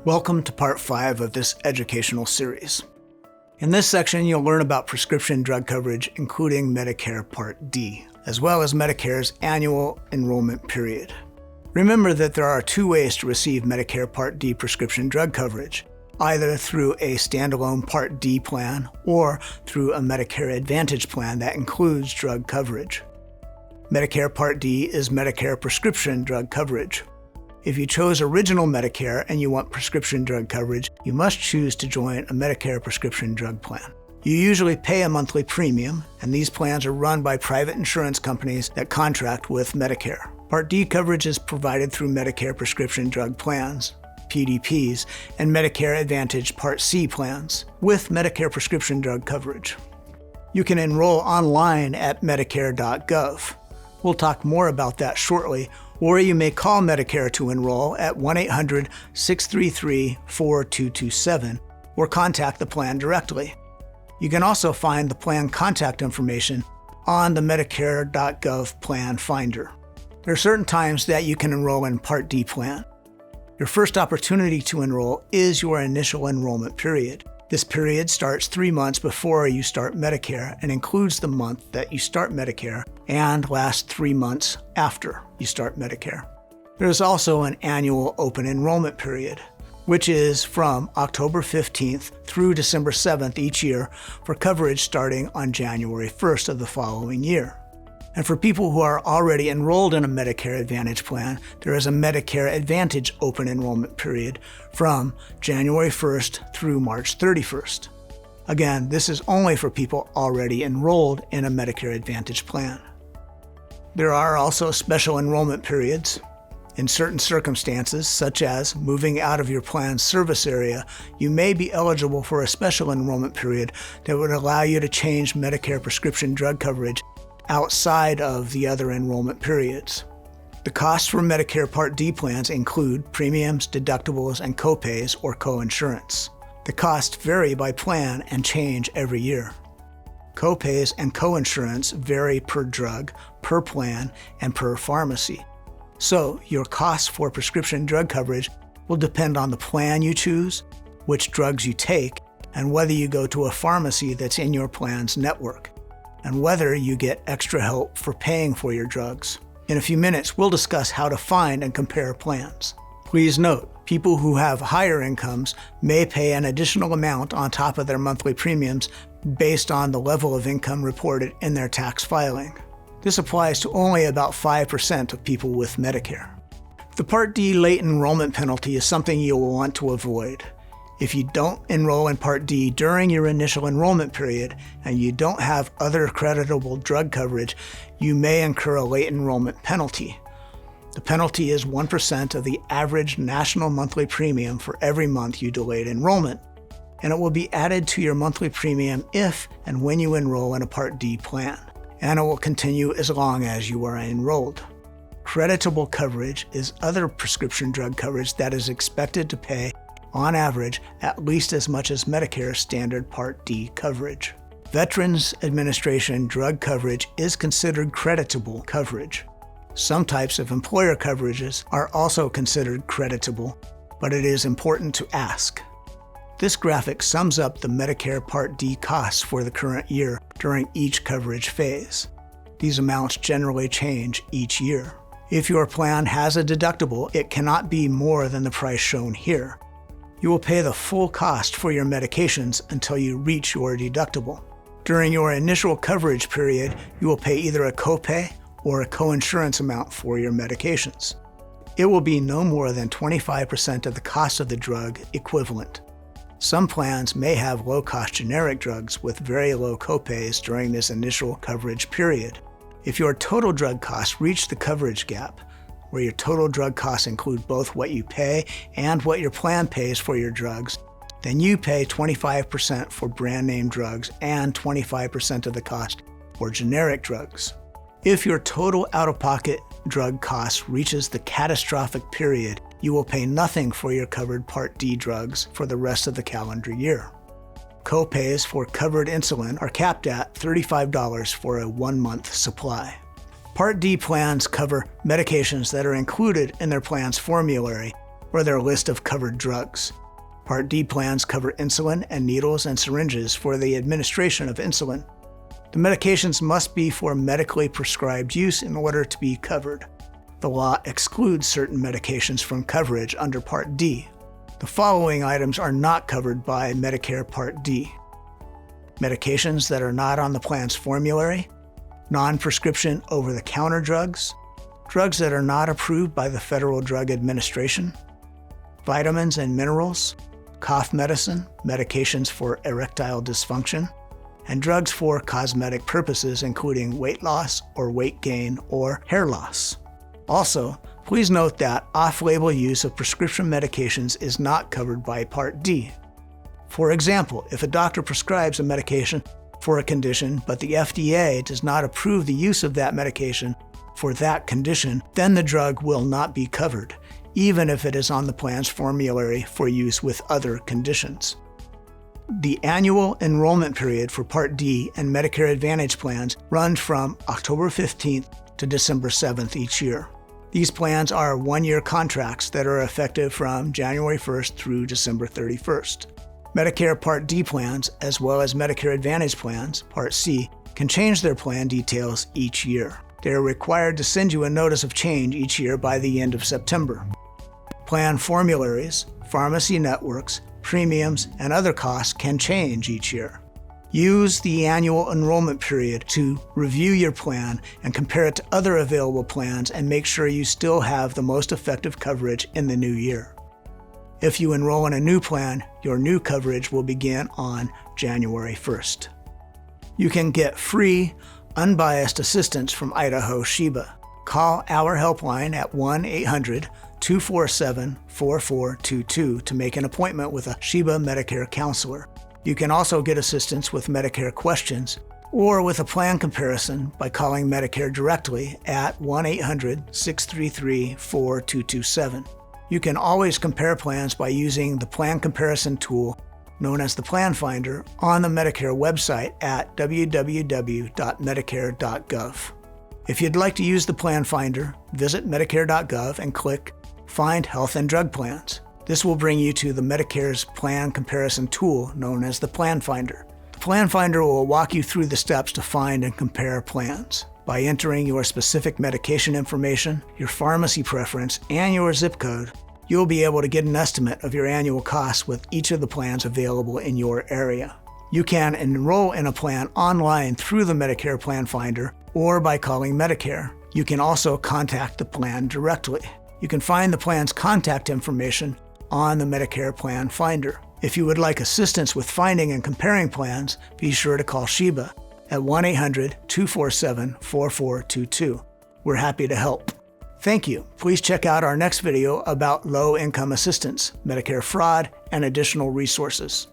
Welcome to Part 5 of this educational series. In this section, you'll learn about prescription drug coverage, including Medicare Part D, as well as Medicare's annual enrollment period. Remember that there are two ways to receive Medicare Part D prescription drug coverage, either through a standalone Part D plan or through a Medicare Advantage plan that includes drug coverage. Medicare Part D is Medicare prescription drug coverage. If you chose original Medicare and you want prescription drug coverage, you must choose to join a Medicare prescription drug plan. You usually pay a monthly premium, and these plans are run by private insurance companies that contract with Medicare. Part D coverage is provided through Medicare prescription drug plans, PDPs, and Medicare Advantage Part C plans, with Medicare prescription drug coverage. You can enroll online at medicare.gov. We'll talk more about that shortly, or you may call Medicare to enroll at 1-800-633-4227 or contact the plan directly. You can also find the plan contact information on the medicare.gov plan finder. There are certain times that you can enroll in Part D plan. Your first opportunity to enroll is your initial enrollment period. This period starts 3 months before you start Medicare and includes the month that you start Medicare and lasts 3 months after you start Medicare. There is also an annual open enrollment period, which is from October 15th through December 7th each year for coverage starting on January 1st of the following year. And for people who are already enrolled in a Medicare Advantage plan, there is a Medicare Advantage open enrollment period from January 1st through March 31st. Again, this is only for people already enrolled in a Medicare Advantage plan. There are also special enrollment periods. In certain circumstances, such as moving out of your plan's service area, you may be eligible for a special enrollment period that would allow you to change Medicare prescription drug coverage outside of the other enrollment periods. The costs for Medicare Part D plans include premiums, deductibles, and copays or coinsurance. The costs vary by plan and change every year. Copays and coinsurance vary per drug, per plan, and per pharmacy. So your costs for prescription drug coverage will depend on the plan you choose, which drugs you take, and whether you go to a pharmacy that's in your plan's network, and whether you get extra help for paying for your drugs. In a few minutes, we'll discuss how to find and compare plans. Please note, people who have higher incomes may pay an additional amount on top of their monthly premiums based on the level of income reported in their tax filing. This applies to only about 5% of people with Medicare. The Part D late enrollment penalty is something you will want to avoid. If you don't enroll in Part D during your initial enrollment period and you don't have other creditable drug coverage, you may incur a late enrollment penalty. The penalty is 1% of the average national monthly premium for every month you delayed enrollment, and it will be added to your monthly premium if and when you enroll in a Part D plan, and it will continue as long as you are enrolled. Creditable coverage is other prescription drug coverage that is expected to pay on average, at least as much as Medicare's standard Part D coverage. Veterans Administration drug coverage is considered creditable coverage. Some types of employer coverages are also considered creditable, but it is important to ask. This graphic sums up the Medicare Part D costs for the current year during each coverage phase. These amounts generally change each year. If your plan has a deductible, it cannot be more than the price shown here. You will pay the full cost for your medications until you reach your deductible. During your initial coverage period, you will pay either a copay or a coinsurance amount for your medications. It will be no more than 25% of the cost of the drug equivalent. Some plans may have low-cost generic drugs with very low copays during this initial coverage period. If your total drug costs reach the coverage gap, where your total drug costs include both what you pay and what your plan pays for your drugs, then you pay 25% for brand name drugs and 25% of the cost for generic drugs. If your total out-of-pocket drug cost reaches the catastrophic period, you will pay nothing for your covered Part D drugs for the rest of the calendar year. Copays for covered insulin are capped at $35 for a 1-month supply. Part D plans cover medications that are included in their plan's formulary, or their list of covered drugs. Part D plans cover insulin and needles and syringes for the administration of insulin. The medications must be for medically prescribed use in order to be covered. The law excludes certain medications from coverage under Part D. The following items are not covered by Medicare Part D: medications that are not on the plan's formulary, non-prescription over-the-counter drugs, drugs that are not approved by the Federal Drug Administration, vitamins and minerals, cough medicine, medications for erectile dysfunction, and drugs for cosmetic purposes including weight loss or weight gain or hair loss. Also, please note that off-label use of prescription medications is not covered by Part D. For example, if a doctor prescribes a medication for a condition but the FDA does not approve the use of that medication for that condition, then the drug will not be covered, even if it is on the plan's formulary for use with other conditions. The annual enrollment period for Part D and Medicare Advantage plans runs from October 15th to December 7th each year. These plans are one-year contracts that are effective from January 1st through December 31st. Medicare Part D plans, as well as Medicare Advantage plans, Part C, can change their plan details each year. They are required to send you a notice of change each year by the end of September. Plan formularies, pharmacy networks, premiums, and other costs can change each year. Use the annual enrollment period to review your plan and compare it to other available plans and make sure you still have the most effective coverage in the new year. If you enroll in a new plan, your new coverage will begin on January 1st. You can get free, unbiased assistance from Idaho SHIBA. Call our helpline at 1-800-247-4422 to make an appointment with a SHIBA Medicare counselor. You can also get assistance with Medicare questions or with a plan comparison by calling Medicare directly at 1-800-633-4227. You can always compare plans by using the plan comparison tool known as the Plan Finder on the Medicare website at www.medicare.gov. If you'd like to use the Plan Finder, visit medicare.gov and click Find Health and Drug Plans. This will bring you to the Medicare's plan comparison tool known as the Plan Finder. The Plan Finder will walk you through the steps to find and compare plans. By entering your specific medication information, your pharmacy preference, and your zip code, you'll be able to get an estimate of your annual costs with each of the plans available in your area. You can enroll in a plan online through the Medicare Plan Finder or by calling Medicare. You can also contact the plan directly. You can find the plan's contact information on the Medicare Plan Finder. If you would like assistance with finding and comparing plans, be sure to call SHIBA at 1-800-247-4422. We're happy to help. Thank you. Please check out our next video about low-income assistance, Medicare fraud, and additional resources.